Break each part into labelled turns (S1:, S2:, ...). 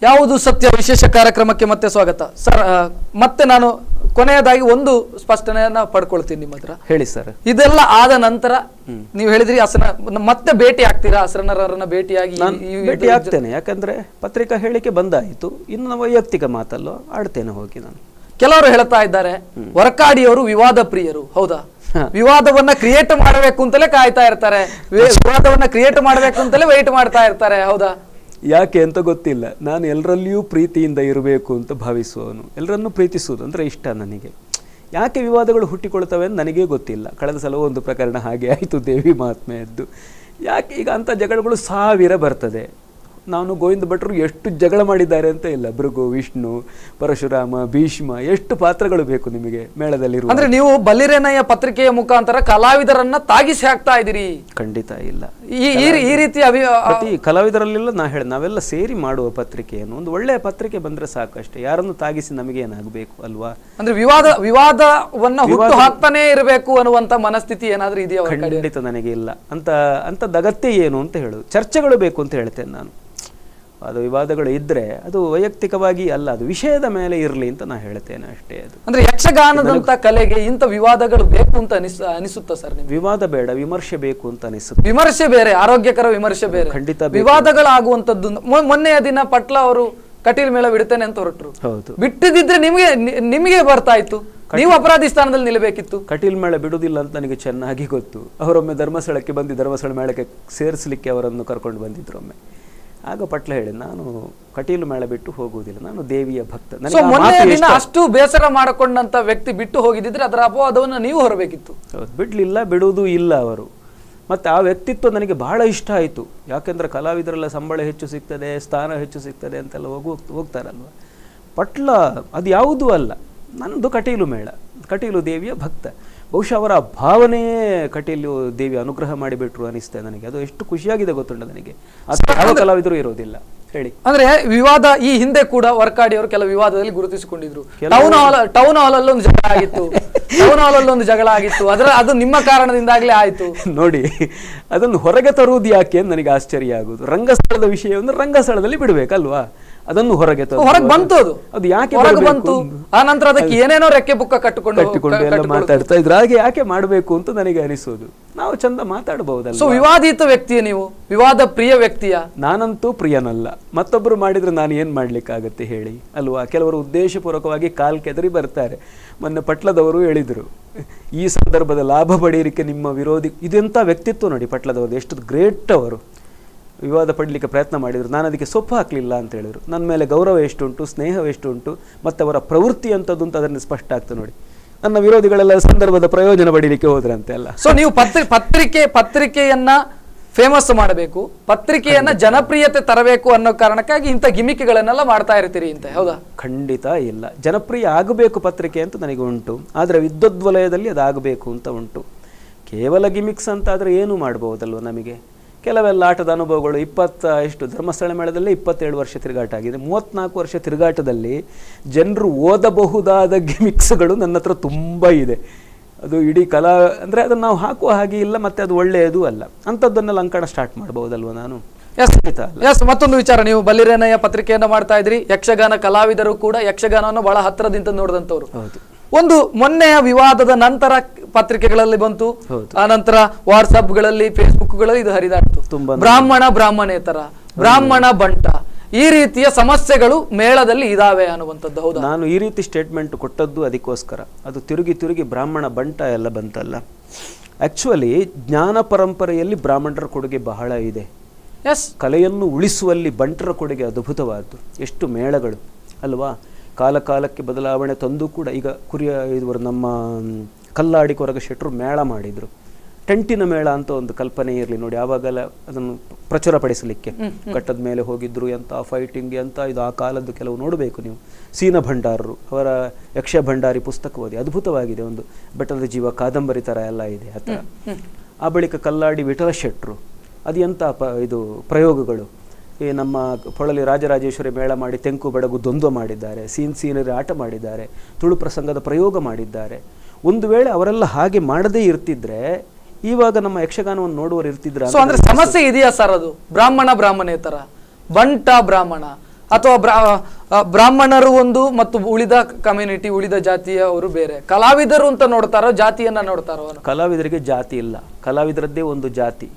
S1: ಯಾವುದು ಸತ್ಯ ವಿಶೇಷ ಕಾರ್ಯಕ್ರಮಕ್ಕೆ ಮತ್ತೆ ಸ್ವಾಗತ ಸರ್. ಮತ್ತೆ ನಾನು ಕೊನೆಯದಾಗಿ ಒಂದು ಸ್ಪಷ್ಟನೆಯನ್ನ ಪಡ್ಕೊಳ್ತೀನಿ ನಿಮ್ಮ ಹತ್ರ.
S2: ಹೇಳಿ ಸರ್.
S1: ಇದೆಲ್ಲ ಆದ ನಂತರ ನೀವು ಹೇಳಿದ್ರಿ ಮತ್ತೆ ಭೇಟಿ ಆಗ್ತೀರಾ? ಅಸರನ್ನರನ್ನ ಭೇಟಿಯಾಗಿ
S2: ಭೇಟಿ ಆಗ್ತೇನೆ, ಯಾಕಂದ್ರೆ ಪತ್ರಿಕಾ ಹೇಳಿಕೆ ಬಂದಾಯಿತು, ಇನ್ನು ವೈಯಕ್ತಿಕ ಮಾತಲ್ಲೋ ಆಡ್ತೇನೆ ಹೋಗಿ ನಾನು.
S1: ಕೆಲವರು ಹೇಳ್ತಾ ಇದ್ದಾರೆ ವರ್ಕಾಡಿಯವರು ವಿವಾದ ಪ್ರಿಯರು, ಹೌದಾ? ವಿವಾದವನ್ನ ಕ್ರಿಯೇಟ್ ಮಾಡಬೇಕು ಅಂತಲೇ ಕಾಯ್ತಾ ಇರ್ತಾರೆ, ವಿವಾದವನ್ನ ಕ್ರಿಯೇಟ್ ಮಾಡಬೇಕು ಅಂತಲೇ ವೆಯ್ಟ್ ಮಾಡ್ತಾ ಇರ್ತಾರೆ, ಹೌದಾ?
S2: ಯಾಕೆ ಅಂತ ಗೊತ್ತಿಲ್ಲ. ನಾನು ಎಲ್ಲರಲ್ಲಿಯೂ ಪ್ರೀತಿಯಿಂದ ಇರಬೇಕು ಅಂತ ಭಾವಿಸುವವನು, ಎಲ್ಲರನ್ನೂ ಪ್ರೀತಿಸುವುದು ಅಂದರೆ ಇಷ್ಟ ನನಗೆ. ಯಾಕೆ ವಿವಾದಗಳು ಹುಟ್ಟಿಕೊಳ್ತವೆ ಅಂತ ನನಗೇ ಗೊತ್ತಿಲ್ಲ. ಕಳೆದ ಸಲ ಒಂದು ಪ್ರಕರಣ ಹಾಗೆ ಆಯಿತು, ದೇವಿ ಮಹಾತ್ಮೆಯದ್ದು. ಯಾಕೆ ಈಗ ಅಂಥ ಜಗಳಗಳು 1000 ಬರ್ತದೆ. ನಾನು ಗೋವಿಂದ ಭಟ್ರು ಎಷ್ಟು ಜಗಳ ಮಾಡಿದ್ದಾರೆ ಅಂತ ಇಲ್ಲ. ಭೃಗು, ವಿಷ್ಣು, ಪರಶುರಾಮ, ಭೀಷ್ಮ, ಎಷ್ಟು ಪಾತ್ರಗಳು ಬೇಕು ನಿಮಗೆ ಮೇಳದಲ್ಲಿರುವ.
S1: ಅಂದ್ರೆ ನೀವು ಬಲ್ಲಿರೇನಯ್ಯ ಪತ್ರಿಕೆಯ ಮುಖಾಂತರ ಕಲಾವಿದರನ್ನ ತಾಗಿಸಿ ಹಾಕ್ತಾ ಇದ್ದೀರಿ?
S2: ಖಂಡಿತ ಇಲ್ಲ.
S1: ಈ ರೀತಿಯ
S2: ಪ್ರತಿ ಕಲಾವಿದರಲ್ಲೆಲ್ಲ ನಾವೆಲ್ಲ ಸೇರಿ ಮಾಡುವ ಪತ್ರಿಕೆಯನ್ನು, ಒಂದು ಒಳ್ಳೆಯ ಪತ್ರಿಕೆ ಬಂದ್ರೆ ಸಾಕಷ್ಟೇ. ಯಾರನ್ನು ತಾಗಿಸಿ ನಮಗೆ ಏನಾಗಬೇಕು ಅಲ್ವಾ?
S1: ಅಂದ್ರೆ ವಿವಾದವನ್ನ ಹುಟ್ಟು ಹಾಕ್ತಾನೆ ಇರಬೇಕು ಅನ್ನುವಂತ ಮನಸ್ಥಿತಿ ಏನಾದ್ರೂ ಇದೆಯಾ?
S2: ಖಂಡಿತ ನನಗೆ ಇಲ್ಲ. ಅಂತದ ಅಗತ್ಯ ಏನು ಅಂತ ಹೇಳುದು, ಚರ್ಚೆಗಳು ಬೇಕು ಅಂತ ಹೇಳ್ತೇನೆ ನಾನು. ಅದು ವಿವಾದಗಳು ಇದ್ರೆ ಅದು ವೈಯಕ್ತಿಕವಾಗಿ ಅಲ್ಲ, ಅದು ವಿಷಯದ ಮೇಲೆ ಇರಲಿ ಅಂತ ನಾನು ಹೇಳ್ತೇನೆ ಅಷ್ಟೇ. ಅದು
S1: ಅಂದ್ರೆ ಯಕ್ಷಗಾನದಂತ ಕಲೆಗೆ ಇಂಥ ವಿವಾದಗಳು ಬೇಕು ಅಂತ ಅನಿಸುತ್ತಾ ಸರ್?
S2: ವಿವಾದ ಬೇಡ, ವಿಮರ್ಶೆ ಬೇಕು ಅಂತ ಅನಿಸುತ್ತೆ.
S1: ವಿಮರ್ಶೆ ಬೇರೆ, ಆರೋಗ್ಯಕರ ವಿಮರ್ಶೆ ಬೇರೆ.
S2: ಖಂಡಿತ
S1: ವಿವಾದಗಳಾಗುವಂತದ್ದು. ಮೊನ್ನೆಯ ದಿನ ಪಟ್ಲ ಅವರು ಕಟೀಲ್ ಮೇಳ ಬಿಡ್ತೇನೆ ಅಂತ ಹೊರಟರು.
S2: ಹೌದು,
S1: ಬಿಟ್ಟಿದ್ರೆ ನಿಮಗೆ ಬರ್ತಾ ಇತ್ತು, ನೀವು ಅಪರಾಧಿ ಸ್ಥಾನದಲ್ಲಿ ನಿಲ್ಲಬೇಕಿತ್ತು.
S2: ಕಟೀಲ್ ಮೇಳ ಬಿಡುವುದಿಲ್ಲ ಅಂತ ನನಗೆ ಚೆನ್ನಾಗಿ ಗೊತ್ತು. ಅವರೊಮ್ಮೆ ಧರ್ಮಸ್ಥಳಕ್ಕೆ ಬಂದು ಧರ್ಮಸ್ಥಳ ಮೇಳಕ್ಕೆ ಸೇರಿಸಲಿಕ್ಕೆ ಅವರನ್ನು ಕರ್ಕೊಂಡು ಬಂದಿದ್ರು ಒಮ್ಮೆ. ಆಗ ಪಟ್ಲ ಹೇಳಿ, ನಾನು ಕಟೀಲು ಮೇಳ ಬಿಟ್ಟು ಹೋಗುವುದಿಲ್ಲ, ನಾನು ದೇವಿಯ ಭಕ್ತ.
S1: ಮೊನ್ನೆ ದಿನ ಅಷ್ಟು ಬೇಸರ ಮಾಡಿಕೊಂಡಂತ ವ್ಯಕ್ತಿ ಬಿಟ್ಟು ಹೋಗಿದ್ರೆ ಅದರ ಅಪವಾದವನ್ನು ನೀವು ಹೊರಬೇಕಿತ್ತು.
S2: ಬಿಡ್ಲಿಲ್ಲ, ಬಿಡುವುದೂ ಇಲ್ಲ ಅವರು. ಮತ್ತೆ ಆ ವ್ಯಕ್ತಿತ್ವ ನನಗೆ ಬಹಳ ಇಷ್ಟ ಆಯಿತು. ಯಾಕೆಂದ್ರೆ ಕಲಾವಿದರೆಲ್ಲ ಸಂಬಳ ಹೆಚ್ಚು ಸಿಗ್ತದೆ, ಸ್ಥಾನ ಹೆಚ್ಚು ಸಿಗ್ತದೆ ಅಂತೆಲ್ಲ ಹೋಗ್ತಾರಲ್ವ. ಪಟ್ಲ ಅದು ಯಾವುದೂ ಅಲ್ಲ, ನನ್ನದು ಕಟೀಲು ಮೇಳ, ಕಟೀಲು ದೇವಿಯ ಭಕ್ತ. ಬಹುಶಃ ಅವರ ಭಾವನೆಯೇ ಕಟೀಲು ದೇವಿ ಅನುಗ್ರಹ ಮಾಡಿಬಿಟ್ರು ಅನಿಸ್ತದೆ ನನಗೆ. ಅದು ಎಷ್ಟು ಖುಷಿಯಾಗಿದೆ ಗೊತ್ತುಂಟ ನನಗೆ. ಯಾವ ಕಲಾವಿದರು ಇರೋದಿಲ್ಲ ಹೇಳಿ.
S1: ಅಂದ್ರೆ ವಿವಾದ ಈ ಹಿಂದೆ ಕೂಡ ವರ್ಕಾಡಿಯವರು ಕೆಲವು ವಿವಾದದಲ್ಲಿ ಗುರುತಿಸಿಕೊಂಡಿದ್ರು. ಟೌನ್ ಹಾಲ್ ಅಲ್ಲೊಂದು ಜಗಳ ಆಗಿತ್ತು, ಟೌನ್ ಹಾಲ್ ಅಲ್ಲೊಂದು ಜಗಳ ಆಗಿತ್ತು. ಅದು ನಿಮ್ಮ ಕಾರಣದಿಂದಾಗ್ಲೇ ಆಯ್ತು.
S2: ನೋಡಿ, ಅದನ್ನು ಹೊರಗೆ ತರುವುದು ಯಾಕೆ ಅಂತ ನನಗೆ ಆಶ್ಚರ್ಯ ಆಗುದು. ರಂಗಸ್ಥಳದ ವಿಷಯವನ್ನು ರಂಗಸ್ಥಳದಲ್ಲಿ ಬಿಡ್ಬೇಕಲ್ವಾ? ಅದನ್ನು ಹೊರಗೆ
S1: ಬಂತು.
S2: ಅದು ಯಾಕೆ
S1: ಬಂತು? ಆ ನಂತರ ಅದಕ್ಕೆ ಏನೇನೋ ರೆಕ್ಕೆ ಬುಕ್ಕ ಕಟ್ಟಿಕೊಂಡು
S2: ಎಲ್ಲ ಮಾತಾಡ್ತಾ ಇದ್ರು. ಹಾಗೆ ಯಾಕೆ ಮಾಡಬೇಕು ಅಂತ ನನಗೆ ಅನಿಸೋದು. ನಾವು ಚಂದ ಮಾತಾಡಬಹುದಲ್ಲ.
S1: ಸೊ ವಿವಾದಿತ ವ್ಯಕ್ತಿಯ ನೀವು, ವಿವಾದ ಪ್ರಿಯ ವ್ಯಕ್ತಿಯ?
S2: ನಾನಂತೂ ಪ್ರಿಯನಲ್ಲ. ಮತ್ತೊಬ್ಬರು ಮಾಡಿದ್ರೆ ನಾನು ಏನ್ ಮಾಡ್ಲಿಕ್ಕಾಗತ್ತೆ ಹೇಳಿ ಅಲ್ವಾ? ಕೆಲವರು ಉದ್ದೇಶಪೂರ್ವಕವಾಗಿ ಕಾಲ್ ಕೆದರಿ ಬರ್ತಾರೆ. ಮೊನ್ನೆ ಪಟ್ಲದವರು ಹೇಳಿದ್ರು, ಈ ಸಂದರ್ಭದ ಲಾಭ ಪಡೆಯಲಿಕ್ಕೆ ನಿಮ್ಮ ವಿರೋಧಿ. ಇದೆಂತ ವ್ಯಕ್ತಿತ್ವ ನೋಡಿ ಪಟ್ಲದವರು, ಎಷ್ಟು ಗ್ರೇಟ್ ಅವರು. ವಿವಾದ ಪಡಲಿಕ್ಕೆ ಪ್ರಯತ್ನ ಮಾಡಿದರು, ನಾನು ಅದಕ್ಕೆ ಸೊಪ್ಪು ಹಾಕಲಿಲ್ಲ ಅಂತ ಹೇಳಿದರು. ನನ್ನ ಮೇಲೆ ಗೌರವ ಎಷ್ಟುಂಟು, ಸ್ನೇಹ ಎಷ್ಟುಂಟು, ಮತ್ತು ಅವರ ಪ್ರವೃತ್ತಿ ಅಂತದ್ದು ಅಂತ ಅದನ್ನು ಸ್ಪಷ್ಟ ಆಗ್ತದೆ ನೋಡಿ. ನನ್ನ ವಿರೋಧಿಗಳೆಲ್ಲ ಸಂದರ್ಭದ ಪ್ರಯೋಜನ ಪಡೀಲಿಕ್ಕೆ ಹೋದ್ರಂತೆ ಅಲ್ಲ.
S1: ಸೊ ನೀವು ಪತ್ರಿಕೆಯನ್ನ ಫೇಮಸ್ ಮಾಡಬೇಕು, ಪತ್ರಿಕೆಯನ್ನ ಜನಪ್ರಿಯತೆ ತರಬೇಕು ಅನ್ನೋ ಕಾರಣಕ್ಕಾಗಿ ಇಂಥ ಗಿಮಿಕ್ಗಳನ್ನೆಲ್ಲ ಮಾಡ್ತಾ ಇರ್ತೀರಿ ಅಂತ, ಹೌದಾ?
S2: ಖಂಡಿತ ಇಲ್ಲ. ಜನಪ್ರಿಯ ಆಗಬೇಕು ಪತ್ರಿಕೆ ಅಂತ ನನಗೆ ಉಂಟು, ಆದರೆ ವಿದ್ವದ್ವಲಯದಲ್ಲಿ ಅದಾಗಬೇಕು ಅಂತ ಉಂಟು. ಕೇವಲ ಗಿಮಿಕ್ಸ್ ಅಂತ ಆದರೆ ಏನು ಮಾಡ್ಬೋದಲ್ವ ನಮಗೆ? ಕೆಲವೆಲ್ಲ ಆಟದ ಅನುಭವಗಳು. ಧರ್ಮಸ್ಥಳ ಮೇಳದಲ್ಲೇ 27 ವರ್ಷ ತಿರುಗಾಟ ಆಗಿದೆ. 34 ವರ್ಷ ತಿರುಗಾಟದಲ್ಲಿ ಜನರು ಓದಬಹುದಾದ ಗಿಮಿಕ್ಸ್ಗಳು ನನ್ನ ಹತ್ರ ತುಂಬ ಇದೆ. ಅದು ಇಡೀ ಕಲಾ ಅಂದರೆ ಅದನ್ನು ನಾವು ಹಾಕುವ ಹಾಗೆ ಇಲ್ಲ, ಮತ್ತು ಅದು ಒಳ್ಳೆಯದು ಅಲ್ಲ. ಅಂಥದ್ದನ್ನೆಲ್ಲ ಅಂಕಣ ಸ್ಟಾರ್ಟ್ ಮಾಡ್ಬೋದಲ್ವ ನಾನು?
S1: ಎಸ್, ಮತ್ತೊಂದು ವಿಚಾರ, ನೀವು ಬಲ್ಲಿರೇನಯ್ಯ ಪತ್ರಿಕೆಯನ್ನ ಮಾಡ್ತಾ ಇದ್ರಿ. ಯಕ್ಷಗಾನ ಕಲಾವಿದರು ಕೂಡ ಯಕ್ಷಗಾನವನ್ನು ಬಹಳ ಹತ್ತಿರದಿಂದ ನೋಡಿದಂಥವ್ರು.
S2: ಹೌದು.
S1: ಒಂದು ಮೊನ್ನೆಯ ವಿವಾದದ ನಂತರ ಪತ್ರಿಕೆಗಳಲ್ಲಿ ಬಂತು, ಆ ನಂತರ ವಾಟ್ಸಪ್ಗಳಲ್ಲಿ, ಫೇಸ್ಬುಕ್ಗಳಲ್ಲಿ ಇದು ಹರಿದಾಡ್ತು. ಬ್ರಾಹ್ಮಣೇತರ, ಬ್ರಾಹ್ಮಣ ಬಂಟ, ಈ ರೀತಿಯ ಸಮಸ್ಯೆಗಳು ಮೇಳದಲ್ಲಿ ಇದಾವೆ ಅನ್ನುವಂಥದ್ದು, ಹೌದಾ?
S2: ನಾನು ಈ ರೀತಿ ಸ್ಟೇಟ್ಮೆಂಟ್ ಕೊಟ್ಟದ್ದು ಅದಕ್ಕೋಸ್ಕರ. ಅದು ತಿರುಗಿ ಬ್ರಾಹ್ಮಣ ಬಂಟ ಎಲ್ಲ ಬಂತಲ್ಲ. ಆಕ್ಚುಲಿ ಜ್ಞಾನ ಪರಂಪರೆಯಲ್ಲಿ ಬ್ರಾಹ್ಮಣರ ಕೊಡುಗೆ ಬಹಳ ಇದೆ.
S1: ಎಸ್,
S2: ಕಲೆಯನ್ನು ಉಳಿಸುವಲ್ಲಿ ಬಂಟರ ಕೊಡುಗೆ ಅದ್ಭುತವಾದ್ದು. ಎಷ್ಟು ಮೇಳಗಳು ಅಲ್ವಾ? ಕಾಲಕ್ಕೆ ಬದಲಾವಣೆ ತಂದು ಕೂಡ ಈಗ ಇವರು ನಮ್ಮ ಕಲ್ಲಾಡಿ ಕೊರಗ ಶೆಟ್ಟರು ಮೇಳ ಮಾಡಿದರು. ಟೆಂಟಿನ ಮೇಳ ಅಂತ ಒಂದು ಕಲ್ಪನೆ ಇರಲಿ ನೋಡಿ. ಆವಾಗೆಲ್ಲ ಅದನ್ನು ಪ್ರಚುರಪಡಿಸಲಿಕ್ಕೆ ಘಟ್ಟದ ಮೇಲೆ ಹೋಗಿದ್ರು, ಎಂಥ ಫೈಟಿಂಗ್, ಎಂಥ ಇದು ಆ ಕಾಲದ್ದು ಕೆಲವು ನೋಡಬೇಕು ನೀವು. ಸೀನ ಭಂಡಾರರು ಅವರ ಯಕ್ಷ ಭಂಡಾರಿ ಪುಸ್ತಕ ಓದಿ, ಅದ್ಭುತವಾಗಿದೆ. ಒಂದು ಬೆಟ್ಟದ ಜೀವ ಕಾದಂಬರಿ ಥರ ಎಲ್ಲ ಇದೆ ಆ ಥರ. ಆ ಬಳಿಕ ಕಲ್ಲಾಡಿ ವಿಠಲ ಶೆಟ್ಟರು, ಅದು ಎಂಥ ಇದು ಪ್ರಯೋಗಗಳು. ಈ ನಮ್ಮ ಪೊಳಲಿ ರಾಜರಾಜೇಶ್ವರಿ ಮೇಳ ಮಾಡಿ ತೆಂಕು ಬೆಡಗು ದ್ವಂದ್ವ ಮಾಡಿದ್ದಾರೆ, ಸೀನರಿ ಆಟ ಮಾಡಿದ್ದಾರೆ, ತುಳು ಪ್ರಸಂಗದ ಪ್ರಯೋಗ ಮಾಡಿದ್ದಾರೆ. ಒಂದು ವೇಳೆ ಅವರೆಲ್ಲ ಹಾಗೆ ಮಾಡದೇ ಇರ್ತಿದ್ರೆ ಇವಾಗ ನಮ್ಮ ಯಕ್ಷಗಾನವನ್ನು ನೋಡುವವರು ಇರ್ತಿದ್ರ?
S1: ಅಂದ್ರೆ ಸಮಸ್ಯೆ ಇದೆಯಾ ಸರ್? ಅದು ಬ್ರಾಹ್ಮಣೇತರ, ಬಂಟ ಬ್ರಾಹ್ಮಣ, ಅಥವಾ ಬ್ರಾಹ್ಮಣರು ಒಂದು ಮತ್ತು ಉಳಿದ ಕಮ್ಯುನಿಟಿ, ಉಳಿದ ಜಾತಿಯವರು ಬೇರೆ? ಕಲಾವಿದರು ಅಂತ ನೋಡ್ತಾರೋ ಜಾತಿಯನ್ನ ನೋಡ್ತಾರೋ?
S2: ಕಲಾವಿದರಿಗೆ ಜಾತಿ ಇಲ್ಲ, ಕಲಾವಿದರದ್ದೇ ಒಂದು ಜಾತಿ.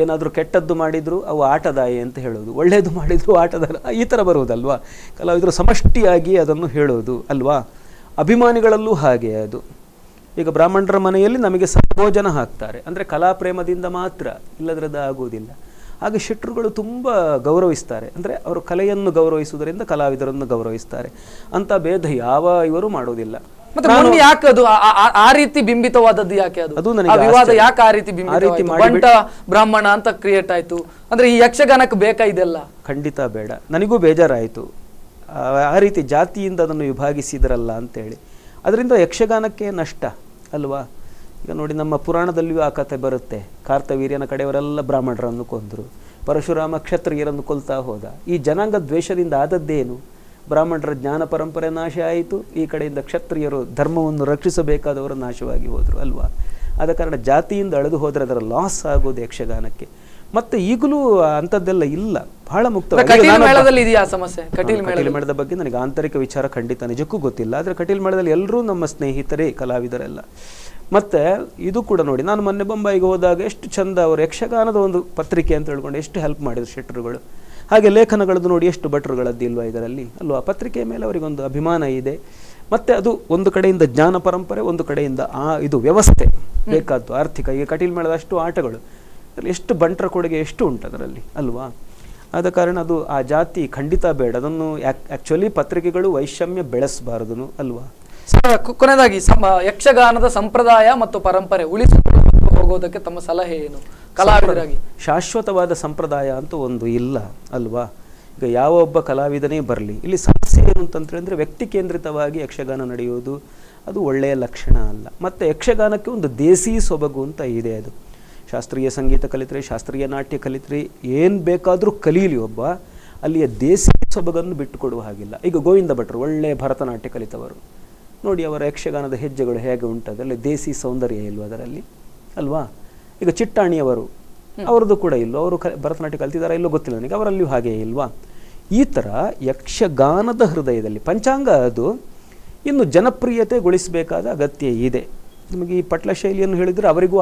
S2: ಏನಾದರೂ ಕೆಟ್ಟದ್ದು ಮಾಡಿದ್ರು ಅವು ಆಟದಾಯಿ ಅಂತ ಹೇಳೋದು, ಒಳ್ಳೆಯದು ಮಾಡಿದ್ರು ಆಟದ, ಈ ಥರ ಬರುವುದಲ್ವಾ. ಕಲಾವಿದರು ಸಮಷ್ಟಿಯಾಗಿ ಅದನ್ನು ಹೇಳೋದು ಅಲ್ವಾ. ಅಭಿಮಾನಿಗಳಲ್ಲೂ ಹಾಗೆ ಅದು. ಈಗ ಬ್ರಾಹ್ಮಣರ ಮನೆಯಲ್ಲಿ ನಮಗೆ ಭೋಜನ ಹಾಕ್ತಾರೆ ಅಂದರೆ ಕಲಾ ಪ್ರೇಮದಿಂದ ಮಾತ್ರ, ಇಲ್ಲದ್ರದ್ದು ಆಗುವುದಿಲ್ಲ. ಹಾಗೆ ಶೆಟ್ರುಗಳು ತುಂಬ ಗೌರವಿಸ್ತಾರೆ, ಅಂದರೆ ಅವರು ಕಲೆಯನ್ನು ಗೌರವಿಸುವುದರಿಂದ ಕಲಾವಿದರನ್ನು ಗೌರವಿಸ್ತಾರೆ ಅಂತ ಭೇದ ಯಾವ ಇವರು ಮಾಡುವುದಿಲ್ಲ.
S1: ಮತ್ತೆ ಯಾಕೆ ಅದು ಆ ರೀತಿ ಬಿಂಬಿತವಾದದ್ದು? ಯಾಕೆ ಅದು ವಿವಾದ ಯಾಕೆ ಆ ರೀತಿ ಬಂಟ ಬ್ರಾಹ್ಮಣ ಅಂತ ಕ್ರಿಯೇಟ್ ಆಯ್ತು? ಅಂದ್ರೆ ಈ ಯಕ್ಷಗಾನಕ್ಕೆ ಬೇಕಾ ಇದೆಲ್ಲ?
S2: ಖಂಡಿತ ಬೇಡ, ನನಗೂ ಬೇಜಾರಾಯಿತು ಆ ರೀತಿ ಜಾತಿಯಿಂದ ಅದನ್ನು ವಿಭಾಗಿಸಿದ್ರಲ್ಲ ಅಂತೇಳಿ. ಅದರಿಂದ ಯಕ್ಷಗಾನಕ್ಕೆ ನಷ್ಟ ಅಲ್ವಾ. ಈಗ ನೋಡಿ, ನಮ್ಮ ಪುರಾಣದಲ್ಲಿಯೂ ಆ ಕಥೆ ಬರುತ್ತೆ. ಕಾರ್ತವೀರ್ಯನ ಕಡೆಯವರೆಲ್ಲ ಬ್ರಾಹ್ಮಣರನ್ನು ಕೊಂದರು, ಪರಶುರಾಮ ಕ್ಷತ್ರಿಯರನ್ನು ಕೊಲ್ತಾ ಹೋದ. ಈ ಜನಾಂಗ ದ್ವೇಷದಿಂದ ಆದದ್ದೇನು? ಬ್ರಾಹ್ಮಣರ ಜ್ಞಾನ ಪರಂಪರೆ ನಾಶ ಆಯಿತು, ಈ ಕಡೆಯಿಂದ ಕ್ಷತ್ರಿಯರು ಧರ್ಮವನ್ನು ರಕ್ಷಿಸಬೇಕಾದವರು ನಾಶವಾಗಿ ಹೋದರು ಅಲ್ವಾ. ಆದ ಕಾರಣ ಜಾತಿಯಿಂದ ಅಳೆದು ಹೋದರೆ ಅದರ ಲಾಸ್ ಆಗೋದು ಯಕ್ಷಗಾನಕ್ಕೆ. ಮತ್ತೆ ಈಗಲೂ ಅಂಥದ್ದೆಲ್ಲ ಇಲ್ಲ, ಬಹಳ ಮುಕ್ತ. ಕಟೀಲ್ ಮೇಳದ ಬಗ್ಗೆ ನನಗೆ ಆಂತರಿಕ ವಿಚಾರ ಖಂಡಿತ ನಿಜಕ್ಕೂ ಗೊತ್ತಿಲ್ಲ, ಆದರೆ ಕಟೀಲ್ ಮೇಳದಲ್ಲಿ ಎಲ್ಲರೂ ನಮ್ಮ ಸ್ನೇಹಿತರೇ ಕಲಾವಿದರೆಲ್ಲ. ಮತ್ತು ಇದು ಕೂಡ ನೋಡಿ, ನಾನು ಮೊನ್ನೆ ಬೊಂಬಾಯಿಗೆ ಹೋದಾಗ ಎಷ್ಟು ಚಂದ ಅವರು ಯಕ್ಷಗಾನದ ಒಂದು ಪತ್ರಿಕೆ ಅಂತ ಹೇಳ್ಕೊಂಡು ಎಷ್ಟು ಹೆಲ್ಪ್ ಮಾಡಿದ್ರು ಶೆಟ್ರುಗಳು. ಹಾಗೆ ಲೇಖನಗಳದ್ದು ನೋಡಿ ಎಷ್ಟು ಭಟ್ರುಗಳದ್ದು ಇಲ್ವಾ ಇದರಲ್ಲಿ ಅಲ್ವಾ. ಪತ್ರಿಕೆಯ ಮೇಲೆ ಅವರಿಗೊಂದು ಅಭಿಮಾನ ಇದೆ. ಮತ್ತು ಅದು ಒಂದು ಕಡೆಯಿಂದ ಜ್ಞಾನ ಪರಂಪರೆ, ಒಂದು ಕಡೆಯಿಂದ ಇದು ವ್ಯವಸ್ಥೆ ಬೇಕಾದ್ದು ಆರ್ಥಿಕ. ಈಗ ಕಟೀಲ್ ಮೇಳದ ಅಷ್ಟು ಆಟಗಳು, ಎಷ್ಟು ಬಂಟರ ಕೊಡುಗೆ ಎಷ್ಟು ಉಂಟು ಅದರಲ್ಲಿ ಅಲ್ವಾ. ಆದ ಕಾರಣ ಅದು ಆ ಜಾತಿ ಖಂಡಿತ ಬೇಡ. ಅದನ್ನು ಆ್ಯಕ್ಚುಲಿ ಪತ್ರಿಕೆಗಳು ವೈಷಮ್ಯ ಬೆಳೆಸಬಾರದು ಅಲ್ವಾ.
S1: ಕೊನೆಯದಾಗಿ ಯಕ್ಷಗಾನದ ಸಂಪ್ರದಾಯ ಮತ್ತು ಪರಂಪರೆ ಉಳಿಸಿಕೊಂಡು ಹೋಗೋದಕ್ಕೆ ತಮ್ಮ ಸಲಹೆ ಏನು ಕಲಾವಿದರಾಗಿ?
S2: ಶಾಶ್ವತವಾದ ಸಂಪ್ರದಾಯ ಅಂತೂ ಒಂದು ಇಲ್ಲ ಅಲ್ವಾ. ಈಗ ಯಾವ ಒಬ್ಬ ಕಲಾವಿದನೇ ಬರಲಿ, ಇಲ್ಲಿ ಸಮಸ್ಯೆ ಏನು ಅಂತಂತೇಳಿದ್ರೆ ವ್ಯಕ್ತಿ ಕೇಂದ್ರಿತವಾಗಿ ಯಕ್ಷಗಾನ ನಡೆಯೋದು ಅದು ಒಳ್ಳೆಯ ಲಕ್ಷಣ ಅಲ್ಲ. ಮತ್ತು ಯಕ್ಷಗಾನಕ್ಕೆ ಒಂದು ದೇಸಿ ಸೊಬಗು ಅಂತ ಇದೆ. ಅದು ಶಾಸ್ತ್ರೀಯ ಸಂಗೀತ ಕಲಿತ್ರೆ, ಶಾಸ್ತ್ರೀಯ ನಾಟ್ಯ ಕಲಿತ್ರೆ, ಏನು ಬೇಕಾದರೂ ಕಲೀಲಿ ಒಬ್ಬ, ಅಲ್ಲಿಯ ದೇಸಿ ಸೊಬಗನ್ನು ಬಿಟ್ಟುಕೊಡುವ ಹಾಗಿಲ್ಲ. ಈಗ ಗೋವಿಂದ ಭಟ್ರು ಒಳ್ಳೆಯ ಭರತನಾಟ್ಯ ಕಲಿತವರು ನೋಡಿ, ಅವರ ಯಕ್ಷಗಾನದ ಹೆಜ್ಜೆಗಳು ಹೇಗೆ ಉಂಟದಲ್ಲಿ ದೇಸಿ ಸೌಂದರ್ಯ ಇಲ್ವ ಅದರಲ್ಲಿ ಅಲ್ವಾ. ಈಗ ಚಿಟ್ಟಾಣಿಯವರು ಅವರದ್ದು ಕೂಡ ಇಲ್ಲೋ, ಅವರು ಭರತನಾಟ್ಯ ಕಲಿತಿದ್ದಾರೆ ಇಲ್ಲೋ ಗೊತ್ತಿಲ್ಲ ನನಗೆ, ಅವರಲ್ಲಿಯೂ ಹಾಗೆ ಇಲ್ವಾ. ಈ ಥರ ಯಕ್ಷಗಾನದ ಹೃದಯದಲ್ಲಿ ಪಂಚಾಂಗ ಅದು ಇನ್ನು ಜನಪ್ರಿಯತೆಗೊಳಿಸಬೇಕಾದ ಅಗತ್ಯ ಇದೆ. ನಿಮಗೆ ಈ ಪಟ್ಲ ಶೈಲಿಯನ್ನು ಹೇಳಿದ್ರೆ ಅವರಿಗೂ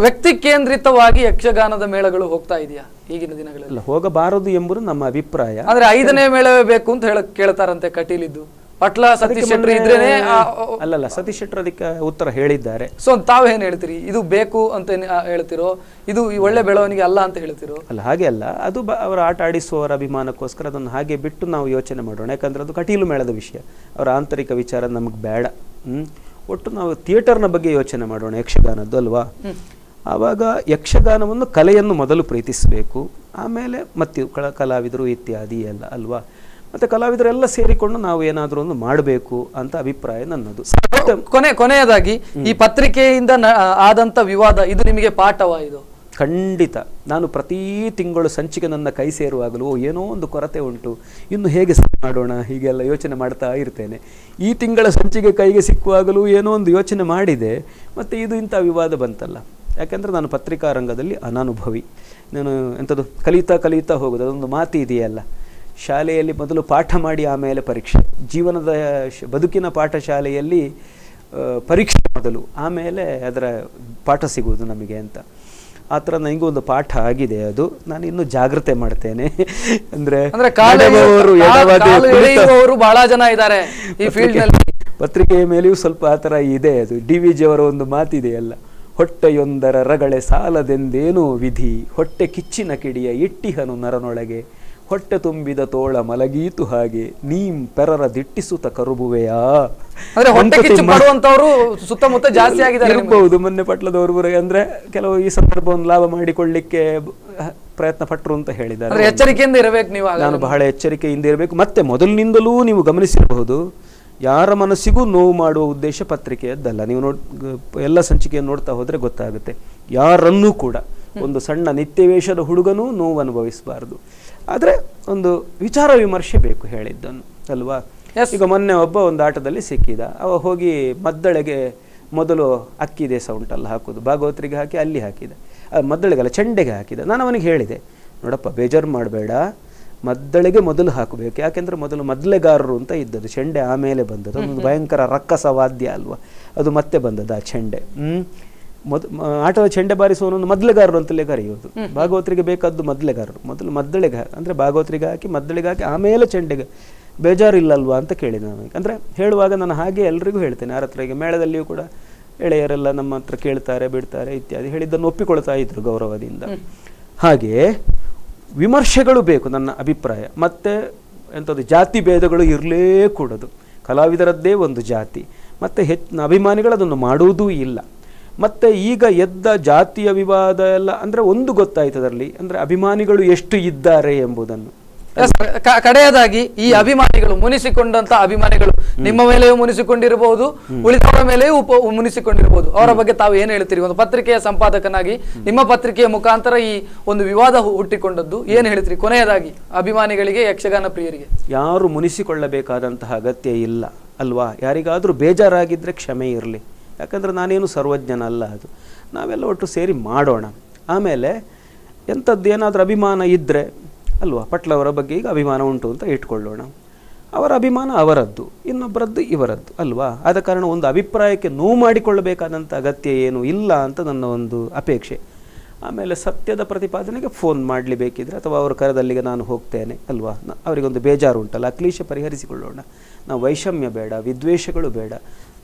S1: ವ್ಯಕ್ತಿ ಕೇಂದ್ರಿತವಾಗಿ ಯಕ್ಷಗಾನದ ಮೇಳಗಳು ಹೋಗ್ತಾ ಇದೆಯಾ ಈಗಿನ ದಿನಗಳಲ್ಲಿ?
S2: ಹೋಗಬಾರದು ಎಂಬುದು ನಮ್ಮ ಅಭಿಪ್ರಾಯ.
S1: ಆದ್ರೆ 5ನೇ ಮೇಳವೇ ಬೇಕು ಅಂತ ಕೇಳ್ತಾರಂತೆ ಕಟೀಲಿದ್ದು. ಪಟ್ಲ ಸತೀಶ್ ಶೆಟ್ರು ಇದ್ರೇನೆ
S2: ಅಲ್ಲಲ್ಲ, ಸತೀಶ್ ಶೆಟ್ರು ಅದಕ್ಕೆ ಉತ್ತರ ಹೇಳಿದ್ದಾರೆ.
S1: ಸೊ ತಾವೇನ್ ಹೇಳ್ತೀರಿ? ಇದು ಬೇಕು ಅಂತ ಹೇಳ್ತಿರೋ, ಇದು ಒಳ್ಳೆ ಬೆಳವಣಿಗೆ ಅಲ್ಲ ಅಂತ ಹೇಳ್ತಿರೋ?
S2: ಅಲ್ಲ, ಹಾಗೆ ಅಲ್ಲ. ಅದು ಅವರ ಆಟ ಆಡಿಸುವವರ ಅಭಿಮಾನಕ್ಕೋಸ್ಕರ ಅದನ್ನು ಹಾಗೆ ಬಿಟ್ಟು ನಾವು ಯೋಚನೆ ಮಾಡೋಣ. ಯಾಕಂದ್ರೆ ಅದು ಕಟೀಲು ಮೇಳದ ವಿಷಯ, ಅವರ ಆಂತರಿಕ ವಿಚಾರ ನಮಗೆ ಬೇಡ. ಒಟ್ಟು ನಾವು ಥಿಯೇಟರ್ನ ಬಗ್ಗೆ ಯೋಚನೆ ಮಾಡೋಣ, ಯಕ್ಷಗಾನದ್ದು ಅಲ್ವಾ. ಆವಾಗ ಯಕ್ಷಗಾನವನ್ನು ಕಲೆಯನ್ನು ಮೊದಲು ಪ್ರೀತಿಸಬೇಕು, ಆಮೇಲೆ ಮತ್ತೆ ಕಲಾವಿದರು ಇತ್ಯಾದಿ ಎಲ್ಲ ಅಲ್ವಾ. ಮತ್ತು ಕಲಾವಿದರೆಲ್ಲ ಸೇರಿಕೊಂಡು ನಾವು ಏನಾದರೂ ಒಂದು ಮಾಡಬೇಕು ಅಂತ ಅಭಿಪ್ರಾಯ ನನ್ನದು.
S1: ಕೊನೆಯದಾಗಿ ಈ ಪತ್ರಿಕೆಯಿಂದ ಆದಂಥ ವಿವಾದ ಇದು ನಿಮಗೆ ಪಾಠವಾ? ಇದು
S2: ಖಂಡಿತ. ನಾನು ಪ್ರತಿ ತಿಂಗಳು ಸಂಚಿಕೆ ನನ್ನ ಕೈ ಸೇರುವಾಗಲೂ ಏನೋ ಒಂದು ಕೊರತೆ ಉಂಟು, ಇನ್ನು ಹೇಗೆ ಸರಿ ಮಾಡೋಣ ಹೀಗೆಲ್ಲ ಯೋಚನೆ ಮಾಡ್ತಾ ಇರ್ತೇನೆ. ಈ ತಿಂಗಳ ಸಂಚಿಕೆ ಕೈಗೆ ಸಿಕ್ಕುವಾಗಲೂ ಏನೋ ಒಂದು ಯೋಚನೆ ಮಾಡಿದೆ, ಮತ್ತು ಇದು ಇಂಥ ವಿವಾದ ಬಂತಲ್ಲ. ಯಾಕೆಂದರೆ ನಾನು ಪತ್ರಿಕಾ ರಂಗದಲ್ಲಿ ಅನಾನುಭವಿ. ನಾನು ಎಂಥದ್ದು ಕಲಿತಾ ಹೋಗೋದು, ಅದೊಂದು ಮಾತು ಇದೆಯಲ್ಲ, ಶಾಲೆಯಲ್ಲಿ ಮೊದಲು ಪಾಠ ಮಾಡಿ ಆಮೇಲೆ ಪರೀಕ್ಷೆ. ಜೀವನದ ಬದುಕಿನ ಪಾಠಶಾಲೆಯಲ್ಲಿ ಪರೀಕ್ಷೆ ಮೊದಲು, ಆಮೇಲೆ ಅದರ ಪಾಠ ಸಿಗುವುದು ನಮಗೆ ಅಂತ. ಆ ಥರ ನನಗೂ ಒಂದು ಪಾಠ ಆಗಿದೆ. ಅದು ನಾನು ಇನ್ನೂ ಜಾಗ್ರತೆ ಮಾಡ್ತೇನೆ. ಅಂದ್ರೆ
S1: ಬಹಳ ಜನ ಇದ್ದಾರೆ ಈ ಫೀಲ್ಡ್ ನಲ್ಲಿ.
S2: ಪತ್ರಿಕೆಯ ಮೇಲೆಯೂ ಸ್ವಲ್ಪ ಆ ಥರ ಇದೆ. ಅದು DVG ಅವರ ಒಂದು ಮಾತಿದೆಯಲ್ಲ, ಹೊಟ್ಟೆಯೊಂದರ ರಗಳೆ ಸಾಲದೆಂದೇನೋ ವಿಧಿ, ಹೊಟ್ಟೆ ಕಿಚ್ಚಿನ ಕಿಡಿಯ ಇಟ್ಟಿಹನು ನರನೊಳಗೆ, ಹೊಟ್ಟೆ ತುಂಬಿದ ತೋಳ ಮಲಗೀತು ಹಾಗೆ, ನೀಂ ಪೆರರ ದಿಟ್ಟಿಸುತ್ತ ಕರುಬುವೆಯಾ.
S1: ಸುತ್ತಮುತ್ತ ಜಾಸ್ತಿ ಆಗಿದ್ದಾರೆ
S2: ಇರಬಹುದು. ಮೊನ್ನೆ ಪಟ್ಲದವರು ಅಂದ್ರೆ ಕೆಲವು ಈ ಸಂದರ್ಭವನ್ನು ಲಾಭ ಮಾಡಿಕೊಳ್ಳಿಕ್ಕೆ ಪ್ರಯತ್ನ ಪಟ್ಟರು ಅಂತ ಹೇಳಿದ್ದಾರೆ.
S1: ಎಚ್ಚರಿಕೆಯಿಂದ ಇರಬೇಕು ನೀವು.
S2: ನಾನು ಬಹಳ ಎಚ್ಚರಿಕೆಯಿಂದ ಇರಬೇಕು. ಮತ್ತೆ ಮೊದಲಿನಿಂದಲೂ ನೀವು ಗಮನಿಸಿರಬಹುದು, ಯಾರ ಮನಸ್ಸಿಗೂ ನೋವು ಮಾಡುವ ಉದ್ದೇಶ ಪತ್ರಿಕೆಯದ್ದಲ್ಲ. ನೀವು ಎಲ್ಲ ಸಂಚಿಕೆಯನ್ನು ನೋಡ್ತಾ ಹೋದ್ರೆ ಗೊತ್ತಾಗುತ್ತೆ. ಯಾರನ್ನೂ ಕೂಡ ಒಂದು ಸಣ್ಣ ನಿತ್ಯವೇಷದ ಹುಡುಗನೂ ನೋವು ಅನುಭವಿಸಬಾರದು. ಆದರೆ ಒಂದು ವಿಚಾರ ವಿಮರ್ಶೆ ಬೇಕು ಹೇಳಿದ್ದನ್ನು ಅಲ್ವಾ. ಈಗ ಮೊನ್ನೆ ಒಬ್ಬ ಒಂದು ಆಟದಲ್ಲಿ ಸಿಕ್ಕಿದ, ಅವ ಹೋಗಿ ಮದ್ದಳೆಗೆ ಮೊದಲು ಅಕ್ಕಿ ದೇಸ ಉಂಟಲ್ಲ ಹಾಕೋದು, ಭಾಗವತರಿಗೆ ಹಾಕಿ ಅಲ್ಲಿ ಹಾಕಿದ, ಮದ್ದಳೆಗಲ್ಲ ಚೆಂಡೆಗೆ ಹಾಕಿದ. ನಾನು ಅವನಿಗೆ ಹೇಳಿದೆ, ನೋಡಪ್ಪ ಬೇಜಾರು ಮಾಡಬೇಡ, ಮದ್ದಳೆಗೆ ಮೊದಲು ಹಾಕಬೇಕು. ಯಾಕೆಂದರೆ ಮೊದಲು ಮದ್ದಳೆಗಾರರು ಅಂತ ಇದ್ದದ್ದು, ಚೆಂಡೆ ಆಮೇಲೆ ಬಂದದ್ದು. ಅದೊಂದು ಭಯಂಕರ ರಕ್ಕಸ ವಾದ್ಯ ಅಲ್ವಾ, ಅದು ಮತ್ತೆ ಬಂದದ್ದು ಆ ಚೆಂಡೆ. ಆಟದ ಚೆಂಡೆ ಬಾರಿಸುವವನೊಂದು ಮದ್ದಳೆಗಾರರು ಅಂತಲೇ ಕರೆಯೋದು. ಭಾಗವತರಿಗೆ ಬೇಕಾದ್ದು ಮದ್ದಳೆಗಾರರು. ಮೊದಲು ಮದ್ದಳೆಗೆ ಅಂದರೆ ಭಾಗವತರಿಗೆ ಹಾಕಿ ಮದ್ದಳೆಗೆ ಹಾಕಿ ಆಮೇಲೆ ಚೆಂಡೆಗೆ. ಬೇಜಾರಿಲ್ಲಲ್ವಾ ಅಂತ ಕೇಳಿದೆ ನಾನು. ಅಂದರೆ ಹೇಳುವಾಗ ನಾನು ಹಾಗೆ ಎಲ್ರಿಗೂ ಹೇಳ್ತೇನೆ. ಯಾರ ಹತ್ರ ಈಗ ಮೇಳದಲ್ಲಿಯೂ ಕೂಡ ಎಳೆಯರೆಲ್ಲ ನಮ್ಮ ಹತ್ರ ಕೇಳ್ತಾರೆ, ಬಿಡ್ತಾರೆ ಇತ್ಯಾದಿ ಹೇಳಿದ್ದನ್ನು ಒಪ್ಪಿಕೊಳ್ತಾ ಇದ್ರು ಗೌರವದಿಂದ. ಹಾಗೆಯೇ ವಿಮರ್ಶೆಗಳು ಬೇಕು ನನ್ನ ಅಭಿಪ್ರಾಯ. ಮತ್ತು ಎಂಥದ್ದು ಜಾತಿ ಭೇದಗಳು ಇರಲೇ ಕೂಡದು. ಕಲಾವಿದರದ್ದೇ ಒಂದು ಜಾತಿ, ಮತ್ತು ಅಭಿಮಾನಿಗಳು ಅದನ್ನು ಮಾಡುವುದೂ ಇಲ್ಲ. ಮತ್ತು ಈಗ ಎದ್ದ ಜಾತಿಯ ವಿವಾದ ಎಲ್ಲ ಅಂದರೆ ಒಂದು ಗೊತ್ತಾಯ್ತದಲ್ಲಿ, ಅಂದರೆ ಅಭಿಮಾನಿಗಳು ಎಷ್ಟು ಇದ್ದಾರೆ ಎಂಬುದನ್ನು.
S1: ಕಡೆಯದಾಗಿ ಈ ಅಭಿಮಾನಿಗಳು ಮುನಿಸಿಕೊಂಡಂತ ಅಭಿಮಾನಿಗಳು ನಿಮ್ಮ ಮೇಲೆಯೂ ಮುನಿಸಿಕೊಂಡಿರಬಹುದು, ಉಳಿದವರ ಮೇಲೆಯೂ ಮುನಿಸಿಕೊಂಡಿರಬಹುದು. ಅವರ ಬಗ್ಗೆ ತಾವು ಏನು ಹೇಳ್ತೀರಿ? ಒಂದು ಪತ್ರಿಕೆಯ ಸಂಪಾದಕನಾಗಿ ನಿಮ್ಮ ಪತ್ರಿಕೆಯ ಮುಖಾಂತರ ಈ ಒಂದು ವಿವಾದ ಹುಟ್ಟಿಕೊಂಡದ್ದು ಏನು ಹೇಳ್ತೀರಿ ಕೊನೆಯದಾಗಿ ಅಭಿಮಾನಿಗಳಿಗೆ, ಯಕ್ಷಗಾನ ಪ್ರಿಯರಿಗೆ?
S2: ಯಾರು ಮುನಿಸಿಕೊಳ್ಳಬೇಕಾದಂತಹ ಅಗತ್ಯ ಇಲ್ಲ ಅಲ್ವಾ. ಯಾರಿಗಾದರೂ ಬೇಜಾರಾಗಿದ್ದರೆ ಕ್ಷಮೆ ಇರಲಿ. ಯಾಕಂದರೆ ನಾನೇನು ಸರ್ವಜ್ಞನ ಅಲ್ಲ. ಅದು ನಾವೆಲ್ಲ ಒಟ್ಟು ಸೇರಿ ಮಾಡೋಣ. ಆಮೇಲೆ ಎಂಥದ್ದು ಏನಾದರೂ ಅಭಿಮಾನ ಇದ್ದರೆ ಅಲ್ವಾ, ಪಟ್ಲವರ ಬಗ್ಗೆ ಈಗ ಅಭಿಮಾನ ಉಂಟು ಅಂತ ಇಟ್ಕೊಳ್ಳೋಣ. ಅವರ ಅಭಿಮಾನ ಅವರದ್ದು, ಇನ್ನೊಬ್ಬರದ್ದು ಇವರದ್ದು ಅಲ್ವಾ. ಆದ ಕಾರಣ ಒಂದು ಅಭಿಪ್ರಾಯಕ್ಕೆ ನೋವು ಮಾಡಿಕೊಳ್ಳಬೇಕಾದಂಥ ಅಗತ್ಯ ಏನು ಇಲ್ಲ ಅಂತ ನನ್ನ ಒಂದು ಅಪೇಕ್ಷೆ. ಆಮೇಲೆ ಸತ್ಯದ ಪ್ರತಿಪಾದನೆಗೆ ಫೋನ್ ಮಾಡಲಿ ಬೇಕಿದ್ರೆ, ಅಥವಾ ಅವರ ಕರೆದಲ್ಲಿಗೆ ನಾನು ಹೋಗ್ತೇನೆ ಅಲ್ವಾ. ಅವರಿಗೊಂದು ಬೇಜಾರು ಉಂಟಲ್ಲ, ಆ ಕ್ಲೇಶ ಪರಿಹರಿಸಿಕೊಳ್ಳೋಣ. ನಾವು ವೈಷಮ್ಯ ಬೇಡ, ವಿದ್ವೇಷಗಳು ಬೇಡ.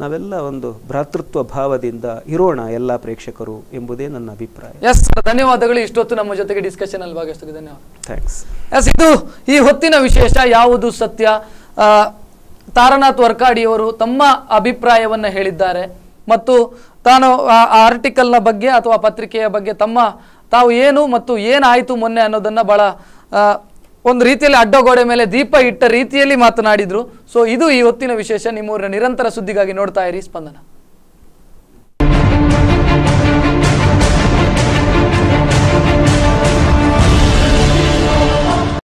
S2: ನಾವೆಲ್ಲ ಒಂದು ಭ್ರಾತೃತ್ವ ಭಾವದಿಂದ ಇರೋಣ ಎಲ್ಲ ಪ್ರೇಕ್ಷಕರು ಎಂಬುದೇ ನನ್ನ ಅಭಿಪ್ರಾಯ.
S1: ಎಸ್, ಧನ್ಯವಾದಗಳು. ಇಷ್ಟೊತ್ತು ನಮ್ಮ ಜೊತೆಗೆ ಡಿಸ್ಕಷನ್ ಅಲ್ಲಿ ಭಾಗವಹಿಸಿದ್ದಕ್ಕೆ ಧನ್ಯವಾದ.
S2: ಥ್ಯಾಂಕ್ಸ್.
S1: ಎಸ್, ಇದು ಈ ಹೊತ್ತಿನ ವಿಶೇಷ. ಯಾವುದು ಸತ್ಯ? ತಾರನಾಥ್ ವರ್ಕಾಡಿಯವರು ತಮ್ಮ ಅಭಿಪ್ರಾಯವನ್ನು ಹೇಳಿದ್ದಾರೆ ಮತ್ತು ತಾನು ಆ ಆರ್ಟಿಕಲ್ನ ಬಗ್ಗೆ ಅಥವಾ ಪತ್ರಿಕೆಯ ಬಗ್ಗೆ ತಾವು ಏನು ಮತ್ತು ಏನಾಯಿತು ಮೊನ್ನೆ ಅನ್ನೋದನ್ನ ಬಹಳ ಒಂದು ರೀತಿಯಲ್ಲಿ ಅಡ್ಡಗೋಡೆ ಮೇಲೆ ದೀಪ ಇಟ್ಟ ರೀತಿಯಲ್ಲಿ ಮಾತನಾಡಿದ್ರು. ಸೊ ಇದು ಈ ಹೊತ್ತಿನ ವಿಶೇಷ. ನಿಮ್ಮೂರಿನ ನಿರಂತರ ಸುದ್ದಿಗಾಗಿ ನೋಡ್ತಾ ಇರಿ ಸ್ಪಂದನ.